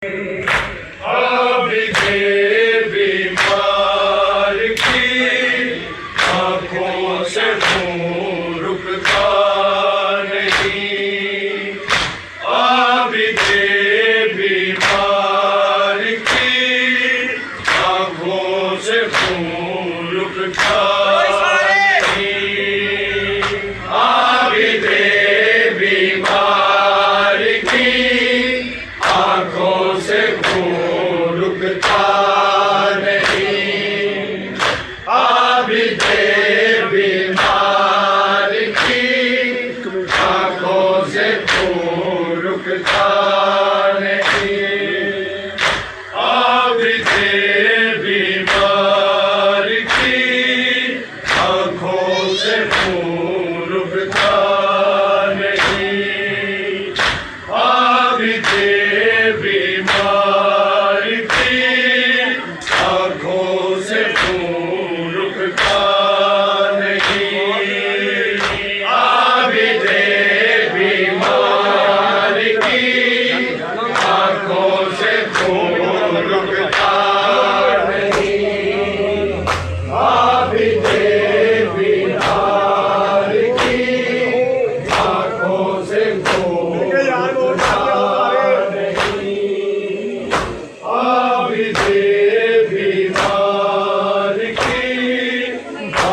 अभी बीमार की आंखों से खून रुकता नहीं। अभी बीमार की आंखों से खून रुकता नहीं। अभी बीमार की आंखों से खून रुकता नहीं। अभी बीमार की आंखों से खून रुकता नहीं। अभी बीमार की आंखों से खून रुकता नहीं। अभी बीमार की आंखों से खून रुकता नहीं। अभी बीमार की आंखों से खून रुकता नहीं। अभी बीमार की आंखों से खून रुकता अभी बीमार की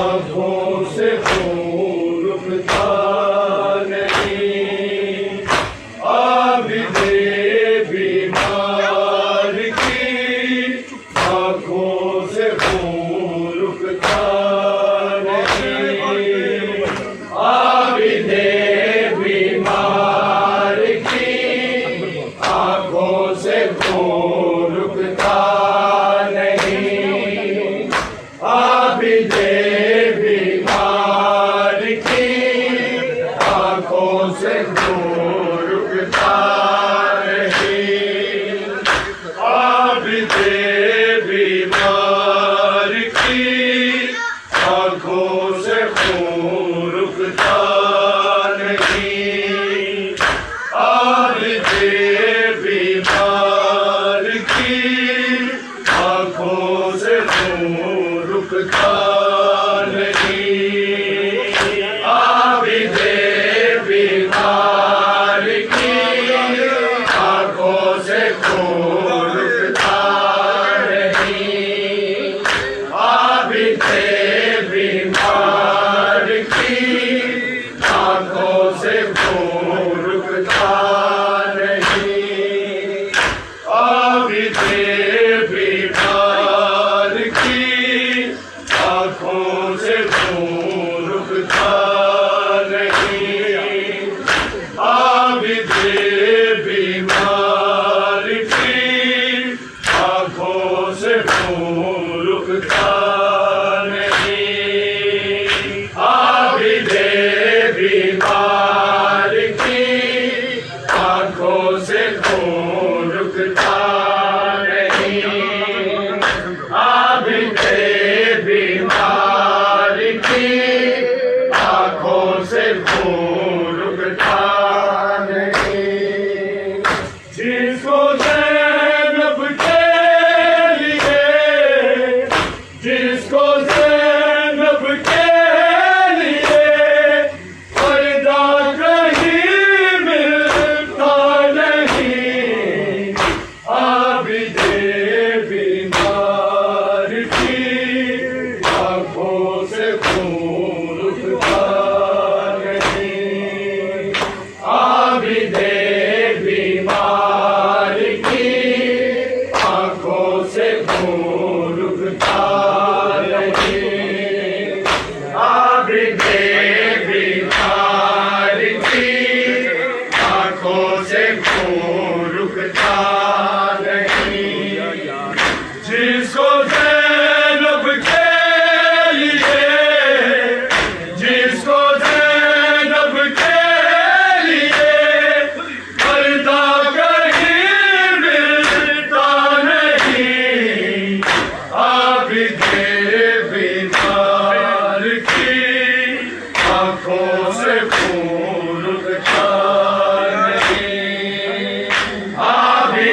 आंखों से खून रुकता नहीं। अभी बीमार की आंखों से खून रुकता नहीं। अभी बीमार की आंखों से खून रुकता नहीं। अभी बीमार की आंखों से खून रुकता नहीं। अभी बीमार की आंखों से खून रुकता नहीं। अभी बीमार की आंखों से खून रुकता नहीं। अभी बीमार की आंखों से खून रुकता नहीं। अभी बीमार की आंखों से खून रुकता नहीं। अभी बीमार की आंखों से खून रुकता नहीं। अभी बीमार की आंखों से खून रुकता नहीं। अभी बीमार की आंखों से खून रुकता नहीं। अभी बीमार की आंखों से खून रुकता नहीं। जिसको ज़ैनब के लिए, जिसको ज़ैनब के लिए पर्दा कहीं मिलता नहीं। अभी बीमार की आंखों से खून रुकता नहीं। अभी बीमार की आंखों से खून रुकता नहीं। अभी बीमार की आंखों से खून रुकता नहीं। जिसको ज़ैनब के लिए, जिसको ज़ैनब के लिए पर्दा कहीं मिलता नहीं। अभी बीमार की आंखों से खून रुकता नहीं। अभी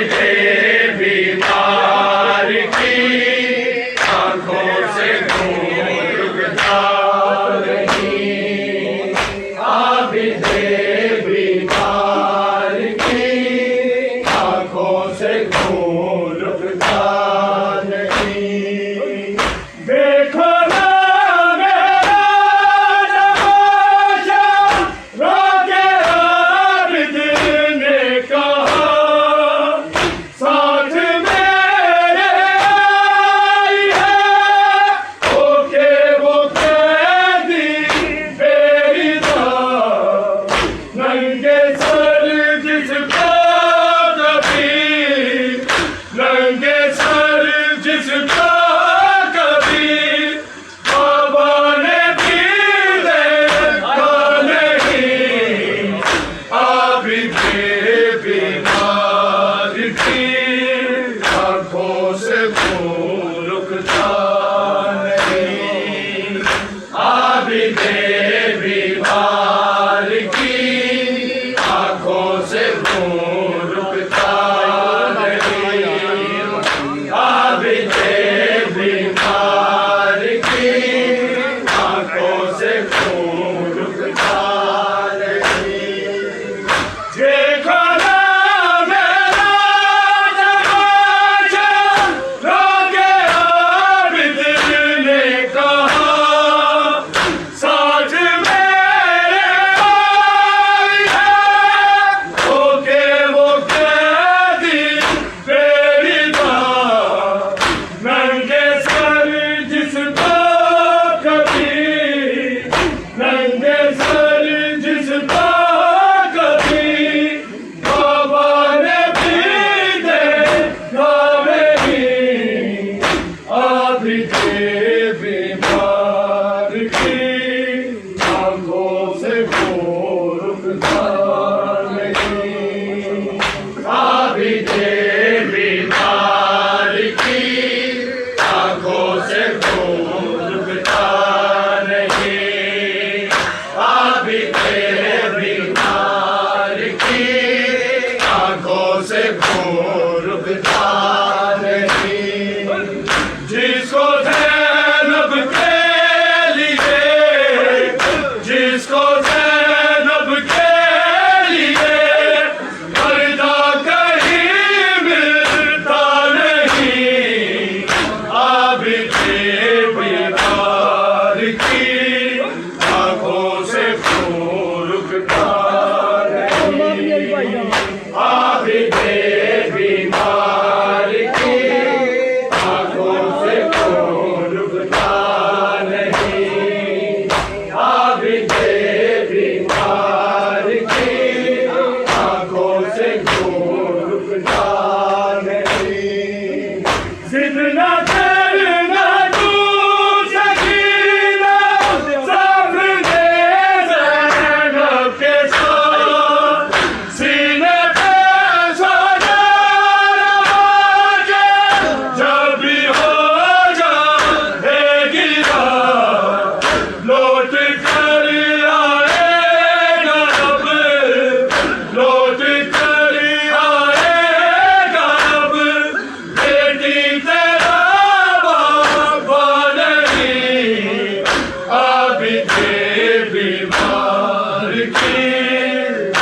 अभी दे बीमार की आंखों से खून रुकता नहीं, अभी दे बीमार की आंखों से खून रुकता नहीं। जिसको ज़ैनब के लिए, जिसको ज़ैनब के लिए पर्दा कहीं मिलता नहीं, अभी दे बीमार की आंखों से खून रुकता नहीं, अभी दे बीमार की आंखों से खून रुकता नहीं, अभी दे बीमार की आंखों से खून रुकता नहीं। जिद ना करना तू सकीना, सामने ज़ैनब के साथ सीने पे सजा रवाजे, जब भी हो जाएगी रात लौट कर आएगा अब, लौट कर आएगा अब, बेटी तेरा बाबा नहीं, अभी दे बीमार की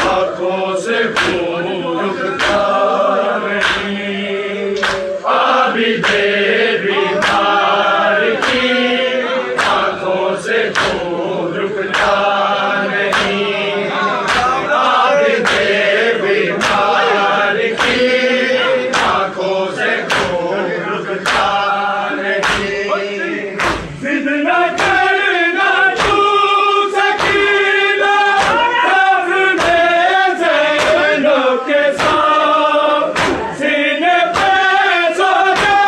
आंखों से खून रुकता नहीं, अभी दे बीमार की आंखों से खून रुकता नहीं, अभी दे बीमार की आंखों से खून रुकता नहीं। जिद ना करना तू सकीना, सामने ज़ैनब के साथ सीने पे सजा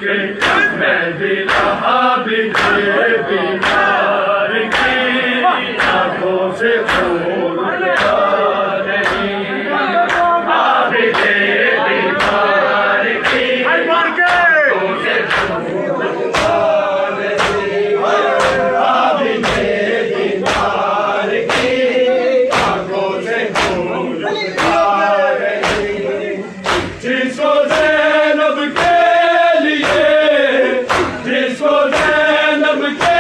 के मैं भी रहा बीमार की आंखों से खून रुकता नहीं आप के बीमार की आंखों से खून रुकता नहीं आप के बीमार की आंखों से खून रुकता नहीं जिसको ज़ैनब के लिए जिसको ज़ैनब के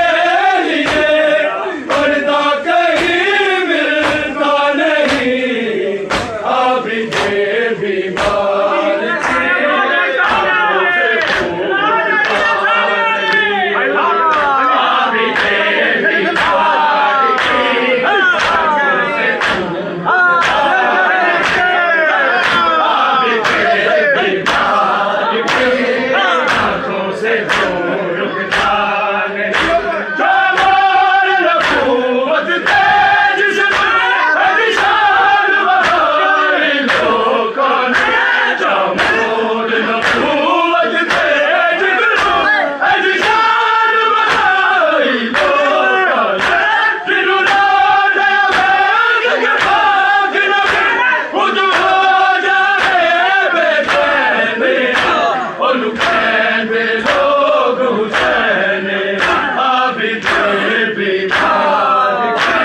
लिए पर्दा कहीं मिलता नहीं आप के बीमार की आंखों से खून रुकता नहीं आप के बीमार की आंखों से खून आंखों से खून रुकता नहीं जवान नबूवत तेज से निशान बहार लोगों ने जवान नबूवत तेज निशान बहार लोगों ने जिन्होंने दयावेग के भाग लगे खुद हो जाए बेचैन और लुकैन में लोग हुसैन आबिद बीमार की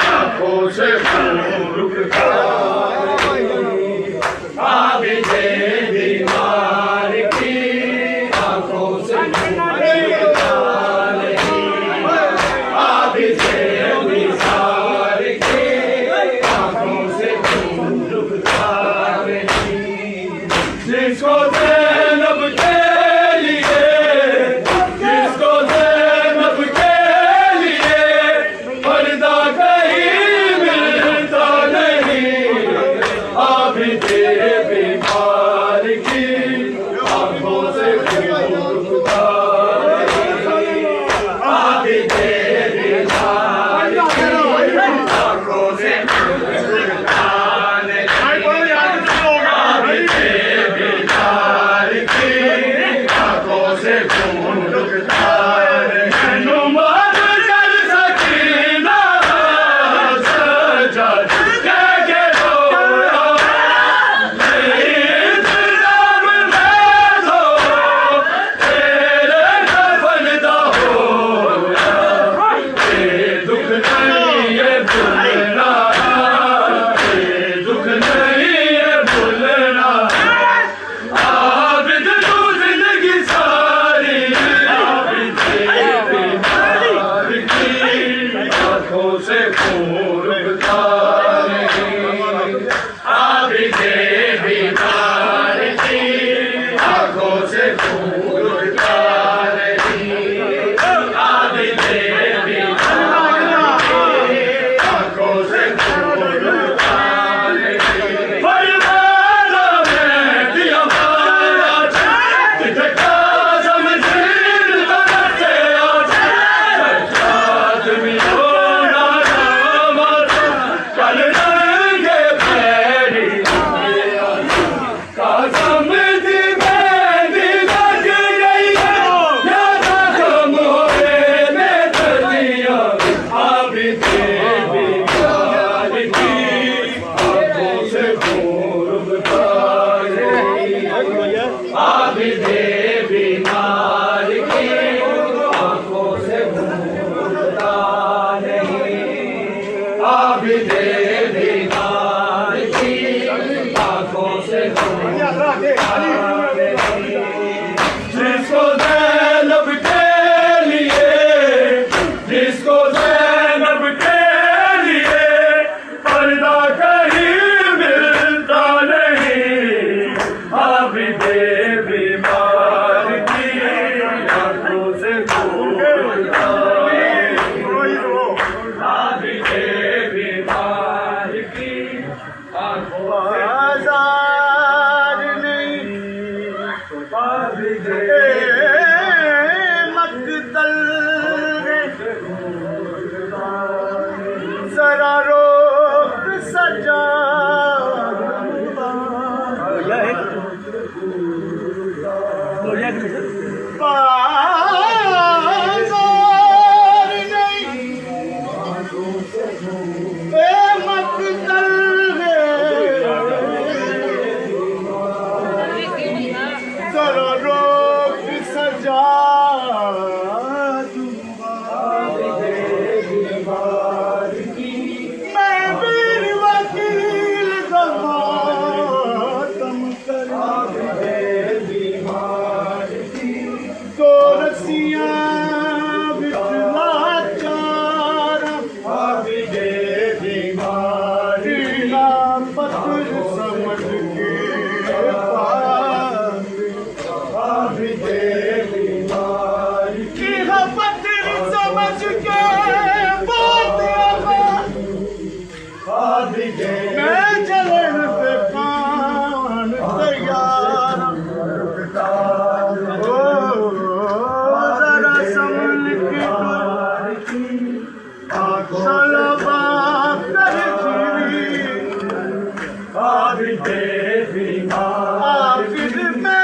आंखों से खून रुकता नहीं आबिद बीमार की आंखों से खून रुकता नहीं आबिद बीमार की आंखों से खून रुकता नहीं जिसको ज़ैनब के लिए जिसको ज़ैनब के लिए पर्दा कहीं मिलता नहीं आबिद बीमार की आंखों से खून रुकता नहीं आबिद बीमार की आंखों से खून रुकता नहीं आबिद बीमार की आंखों से खून रुकता नहीं नुमाद कर सकीना सजद के रोया इंतजाम में तो तेरे दफन दा होया ये दुख नहीं ये भूलना ये दुख नहीं ये भूलना आबिद तू जिंदगी सारी आबिद बीमार की आंखों से खून रुकता नहीं आबिद बीमार की आंखों से खून रुकता नहीं आबिद बीमार की आंखों से खून रुकता नहीं फरमाना मैं दिया माया जिथे काज़म जीर तरफ से आजा सज्जाद मिलोना नामत कल रहेंगे पैरी काज़म दी मेहंदी लग गई है या ज़ख्म होए में दर्दियां आबिद बीमार की आंखों से खून रुकता नहीं आबिद बीमार की आंखों से खून रुकता नहीं आबिद बीमार की आंखों से खून रुकता नहीं जिसको ज़ैनब के लिए जिसको ज़ैनब के लिए पर्दा कहीं मिलता नहीं आबिद बीमार की आंखों से खून रुकता नहीं आबिद बीमार की आंखों से आज़ाद नहीं आबिद मक़तल जरा रोक सजा बाजार नहीं ए मकतल है जरा रोक सजा मैं वीर वकील गवातम करा तो रसियां बिचला चारा दीना पत्र समझ के पत्र समझ के मैं चलन पे कान तैयार ओ जरा संभल के सलबा कर आखिर में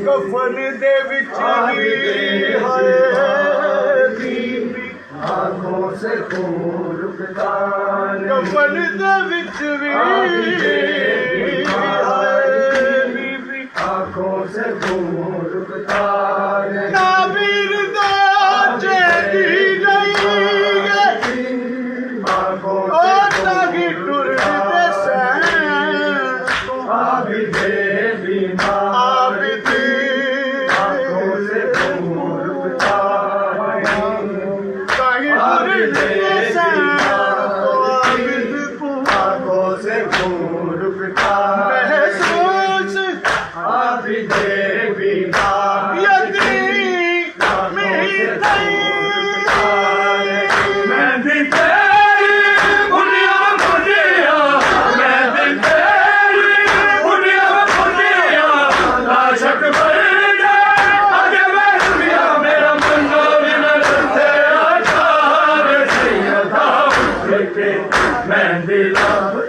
कफन दे विच आंखों से खून रुकता कफन दे विच बीबी आंखों से खून रुकता ना वीर दा चेती नहीं मुर्द आंखों से खून रुकता महसूस आबिदे बीमार यतीम मैं भी तेरी बुनिया बुनिया मैं भी तेरी बुनिया बुनिया लाशक भर गया आगे मैं दुनिया मेरा मुन्ना बिना तेरा चार सैयदा उठ के मैं दिला